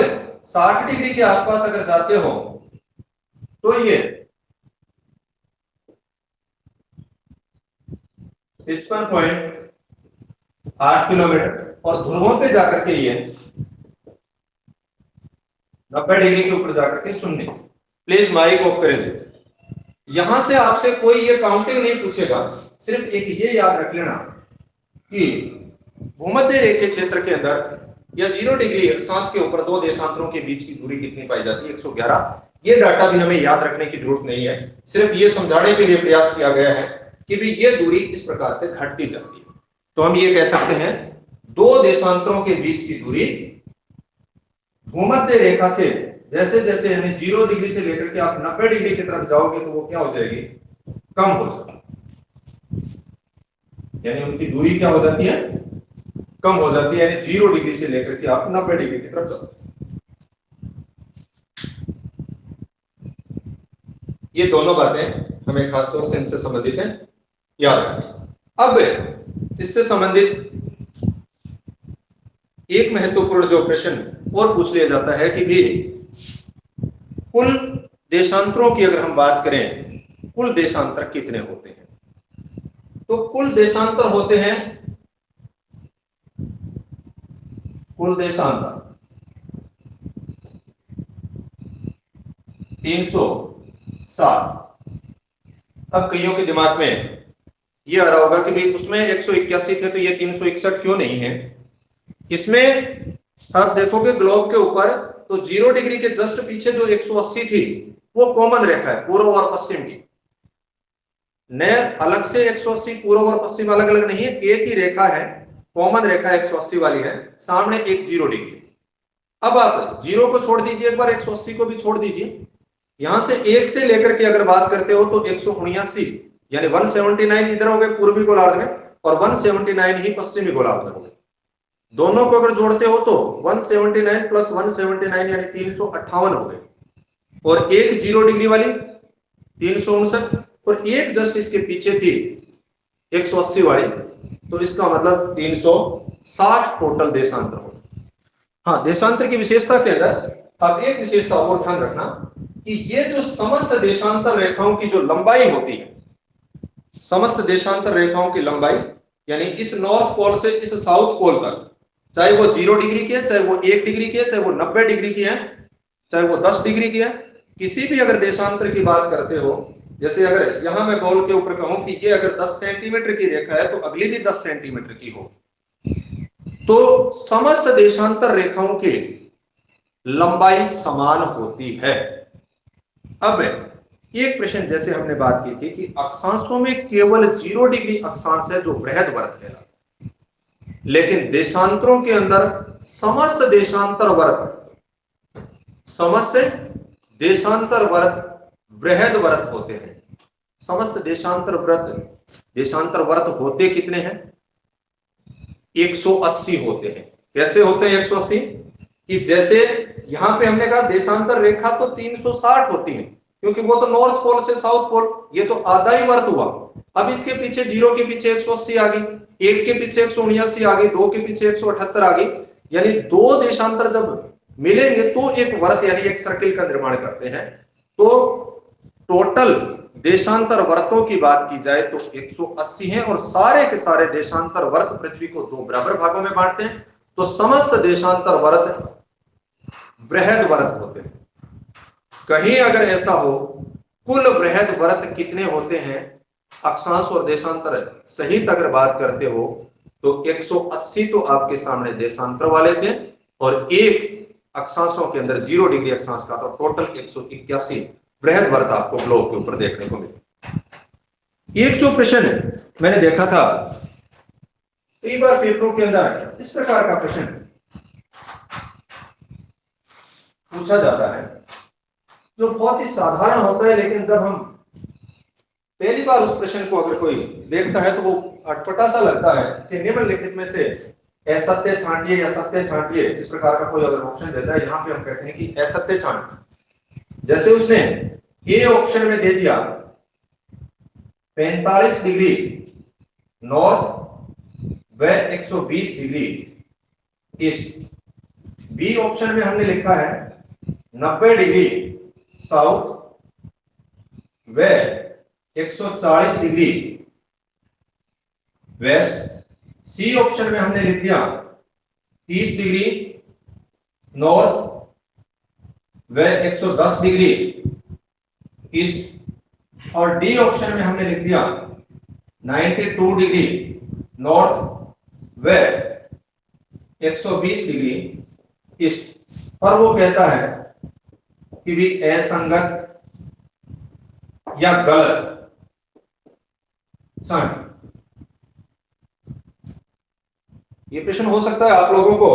A: 60 डिग्री के आसपास अगर जाते हो तो ये 55.8 किलोमीटर, और ध्रुवों पे जाकर के ये 90 डिग्री के ऊपर जाकर के 0। प्लीज माइक ऑफ करें। यहां से आपसे कोई ये काउंटिंग नहीं पूछेगा, सिर्फ एक ये याद रख लेना कि भूमध्य रेखा क्षेत्र के अंदर या 0 डिग्री अक्षांश के ऊपर दो देशांतरों के बीच की दूरी कितनी पाई जाती है? 111। ये डाटा भी हमें याद रखने की जरूरत नहीं है, सिर्फ ये समझाने के लिए प्रयास किया गया है कि भी ये दूरी इस प्रकार से घटती जाती है। तो हम ये कह सकते हैं दो देशांतरों के बीच की दूरी भूमध्य रेखा से जैसे जैसे यानी 0 डिग्री से लेकर के आप 90 डिग्री की तरफ जाओगे तो वो क्या हो जाएगी? कम हो जाएगी। यानी उनकी दूरी क्या हो जाती है? कम हो जाती है। यानी 0 डिग्री से लेकर के आप 90 डिग्री की तरफ जाओगे। ये दोनों बातें हमें खासतौर से इनसे संबंधित है, याद रखनी। अब इससे संबंधित एक महत्वपूर्ण जो प्रश्न और पूछ लिया जाता है कि भी कुल देशांतरों की अगर हम बात करें, कुल देशांतर कितने होते हैं? तो कुल देशांतर होते हैं, कुल देशांतर 360। अब कईयों के दिमाग में ये आ रहा होगा कि भाई उसमें 181 थे तो ये 361 क्यों नहीं है? इसमें आप देखोगे ग्लोब के ऊपर तो 0 डिग्री के जस्ट पीछे जो 180 थी वो कॉमन रेखा है पूर्व और पश्चिम की। न अलग से 180 पूर्व और पश्चिम अलग अलग नहीं है, एक ही रेखा है, कॉमन रेखा 180 वाली है, सामने एक 0 डिग्री। अब आप 0 को छोड़ दीजिए, एक बार 180 को भी छोड़ दीजिए, यहां से 1 से लेकर के अगर बात करते हो तो 179 यानी 179 इधर हो गए पूर्वी गोलार्ध में और 179 ही पश्चिमी गोलार्ध में हो गए। दोनों को अगर जोड़ते हो तो 179 प्लस 179 यानी 358 हो गए, और एक 0 डिग्री वाली 359 और एक जस्ट इसके पीछे थी 180 वाली, तो इसका मतलब 360 टोटल देशांतर हो। हाँ, देशांतर की विशेषता के अंदर अब एक विशेषता और ध्यान रखना कि ये जो समस्त देशांतर रेखाओं की जो लंबाई होती है, समस्त देशांतर रेखाओं की लंबाई यानी इस नॉर्थ पोल से इस साउथ पोल तक, चाहे वो 0 डिग्री की है, चाहे वो 1 डिग्री की है, चाहे वो 90 डिग्री की है, चाहे वो 10 डिग्री की है, किसी भी अगर देशांतर की बात करते हो, जैसे अगर यहां मैं गोल के ऊपर कहूं कि ये अगर 10 सेंटीमीटर की रेखा है तो अगली भी 10 सेंटीमीटर की होगी, तो समस्त देशांतर रेखाओं की लंबाई समान होती है। अब एक प्रश्न जैसे हमने बात की थी कि अक्षांशों में केवल 0 डिग्री अक्षांश है जो बृहद वृत्त कहलाता है, लेकिन देशांतरों के अंदर समस्त देशांतर वृत्त बृहद वृत्त होते हैं। समस्त देशांतर वृत्त होते कितने हैं? 180 होते हैं। कैसे होते हैं 180? कि जैसे यहां पे हमने कहा देशांतर रेखा तो 360 होती है, क्योंकि वो तो नॉर्थ पोल से साउथ पोल, ये तो आधा ही वर्त हुआ। अब इसके पीछे 0 के पीछे 180 आ गई, 1 के पीछे 179 आ गई, 2 के पीछे 178 आ गई, यानी दो देशांतर जब मिलेंगे तो एक वर्त यानी एक सर्किल का निर्माण करते हैं। तो टोटल देशांतर वर्तों की बात की जाए तो 180 है, और सारे के सारे देशांतर वर्त पृथ्वी को दो बराबर भागों में बांटते हैं, तो समस्त देशांतर वर्त बृहद वृत्त होते हैं। कहीं अगर ऐसा हो कुल बृहद वृत्त कितने होते हैं अक्षांश और देशांतर सहित अगर बात करते हो तो 180 तो आपके सामने देशांतर वाले थे, और एक अक्षांशों के अंदर 0 डिग्री अक्षांश का, तो टोटल 181 बृहद वृत्त आपको ग्लोब के ऊपर देखने को मिले। एक जो प्रश्न है मैंने देखा था कई बार पेपरों के अंदर इस प्रकार का प्रश्न पूछा जाता है जो बहुत ही साधारण होता है, लेकिन जब हम पहली बार उस प्रश्न को अगर कोई देखता है तो वो अटपटा सा लगता है कि निम्नलिखित में से असत्य छांटिए या सत्य छांटिए, इस प्रकार का कोई अगर ऑप्शन देता है, यहाँ पे हम कहते हैं कि असत्य छांटिए। जैसे उसने ए ऑप्शन में दे दिया 45 डिग्री नॉर्थ व 120 डिग्री ईस्ट, बी ऑप्शन में हमने लिखा है 90 डिग्री साउथ व 140 डिग्री वेस्ट, सी ऑप्शन में हमने लिख दिया 30 डिग्री नॉर्थ व 110 डिग्री ईस्ट, और डी ऑप्शन में हमने लिख दिया 92 डिग्री नॉर्थ व 120 डिग्री ईस्ट। और वो कहता है कि भी असंगत या गलत छांटिए। ये प्रश्न हो सकता है आप लोगों को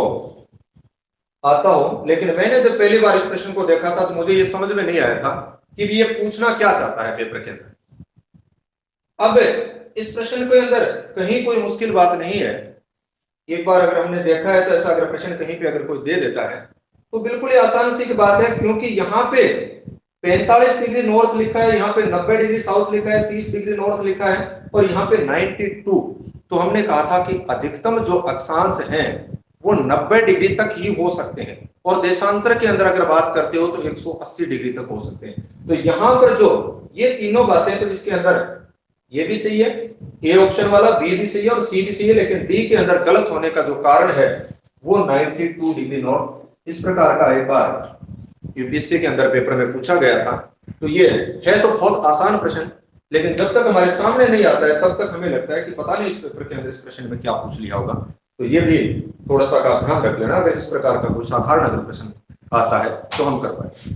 A: आता हो, लेकिन मैंने जब पहली बार इस प्रश्न को देखा था तो मुझे ये समझ में नहीं आया था कि ये पूछना क्या चाहता है पेपर के अंदर। अब इस प्रश्न के अंदर कहीं कोई मुश्किल बात नहीं है। एक बार अगर हमने देखा है तो ऐसा अगर प्रश्न कहीं पे अगर कोई दे देता है तो बिल्कुल ही आसान सी की बात है, क्योंकि यहाँ पे 45 डिग्री नॉर्थ लिखा है, यहाँ पे 90 डिग्री साउथ लिखा है, 30 डिग्री नॉर्थ लिखा है और यहाँ पे 92। तो हमने कहा था कि अधिकतम जो अक्षांश हैं वो 90 डिग्री तक ही हो सकते हैं और देशांतर के अंदर अगर बात करते हो तो 180 डिग्री तक हो सकते हैं। तो यहां पर जो ये तीनों बातें, तो इसके अंदर ये भी सही है, ए ऑप्शन वाला, बी भी सही है और सी भी सही है, लेकिन डी के अंदर गलत होने का जो कारण है वो 92 डिग्री नॉर्थ। इस प्रकार का एक बार यूपीएससी के अंदर पेपर में पूछा गया था। तो ये है तो बहुत आसान प्रश्न, लेकिन जब तक हमारे सामने नहीं आता है तब तक हमें लगता है कि पता नहीं इस पेपर के अंदर इस प्रश्न में क्या पूछ लिया होगा। तो ये भी थोड़ा सा का ध्यान रख लेना, अगर इस प्रकार का कोई साधारण अगर प्रश्न आता है तो हम कर पाए।